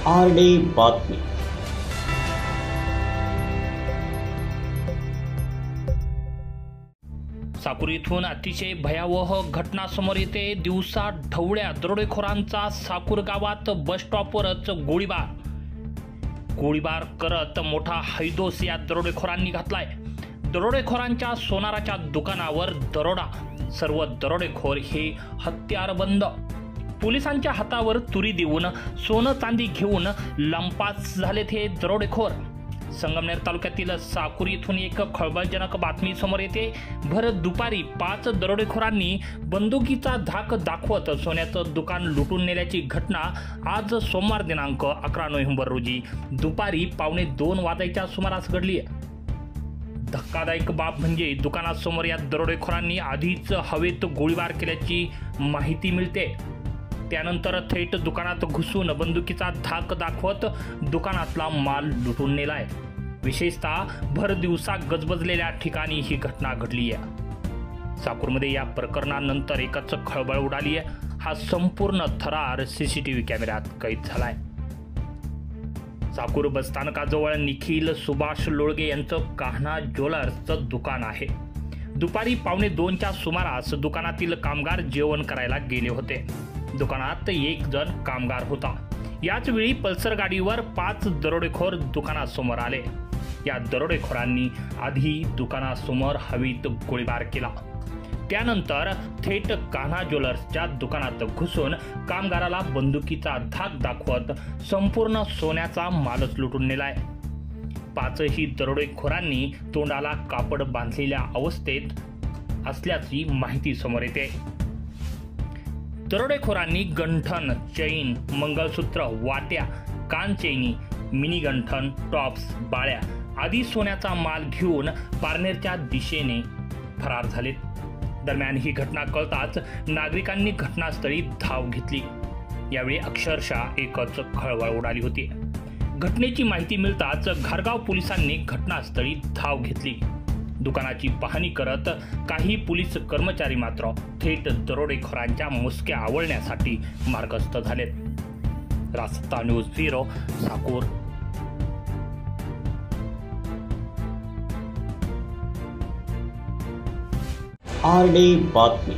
RD बातमी. साकुर इथून अतिशय भयावह घटना समोर येते. दिवसा ढवळ्या दरोडेखोरांचा साकुर गावात बस स्टॉपवरच गोळीबार करत मोठा हैदोस या दरोडेखोरांनी घातलाय. दरोडेखोरांच्या सोनाराच्या दुकानावर दरोडा. सर्व दरोडेखोर हे हत्यारबंद. पोलिसांच्या हातावर तुरी देऊन सोनं चांदी घेऊन लंपास झालेत हे दरोडेखोर. संगमनेर तालुक्यातील साकुर इथून एक खळबळजनक बातमी समोर येते. भर दुपारी 5 दरोडेखोरांनी बंदुकीचा धाक दाखवत सोन्याचं दुकान लुटून नेल्याची घटना आज सोमवार दिनांक 11 नोव्हेंबर रोजी दुपारी 1:15 वाजायच्या सुमारास घडली. धक्कादायक बाब म्हणजे दुकानासमोर या दरोडेखोरांनी आधीच हवेत गोळीबार केल्याची माहिती मिळते. त्यानंतर थेट दुकानात घुसून बंदुकीचा धाक दाखवत दुकानातला माल लुटून नेलाय. विशेषतः भर दिवसा गजबजलेल्या ठिकाणी ही घटना घडली आहे. साकूरमध्ये या प्रकरणानंतर एकच खळबळ उडाली आहे. हा संपूर्ण थरार सीसीटीव्ही कॅमेऱ्यात कैद झालाय. साकूर बसस्थानकाजवळ निखिल सुभाष लोळगे यांचं कान्हा ज्वेलर्सचं दुकान आहे. दुपारी 1:15च्या सुमारास दुकानातील कामगार जेवण करायला गेले होते. दुकानात एक जण कामगार होता. याच वेळी पल्सर गाडीवर 5 दरोडेखोर दुकानासमोर आले. या दरोडेखोरांनी आधी दुकानासमोर हवेत गोळीबार केला. त्यानंतर थेट कान्हा ज्वेलर्सच्या दुकानात घुसून कामगाराला बंदुकीचा धाक दाखवत संपूर्ण सोन्याचा मालच लुटून नेलाय. 5ही दरोडेखोरांनी तोंडाला कापड बांधलेल्या अवस्थेत असल्याची माहिती समोर येते. दरोडेखोरांनी गंठन, चैन, मंगळसूत्र, वाट्या, कानचैनी, मिनी गंठन, टॉप्स, बाळ्या आदी सोन्याचा माल घेऊन पारनेरच्या दिशेने फरार झालेत. दरम्यान ही घटना कळताच नागरिकांनी घटनास्थळी धाव घेतली. यावेळी अक्षरशः एकच खळबळ उडाली होती. घटनेची माहिती मिळताच घारगाव पोलिसांनी घटनास्थळी धाव घेतली. दुकानाची पाहणी करत काही पोलीस कर्मचारी मात्र थेट दरोडेखोरांच्या मुसक्या आवळण्यासाठी मार्गस्थ झालेत. रास्ता न्यूज ब्युरो, साकूर. आरडी बातमी.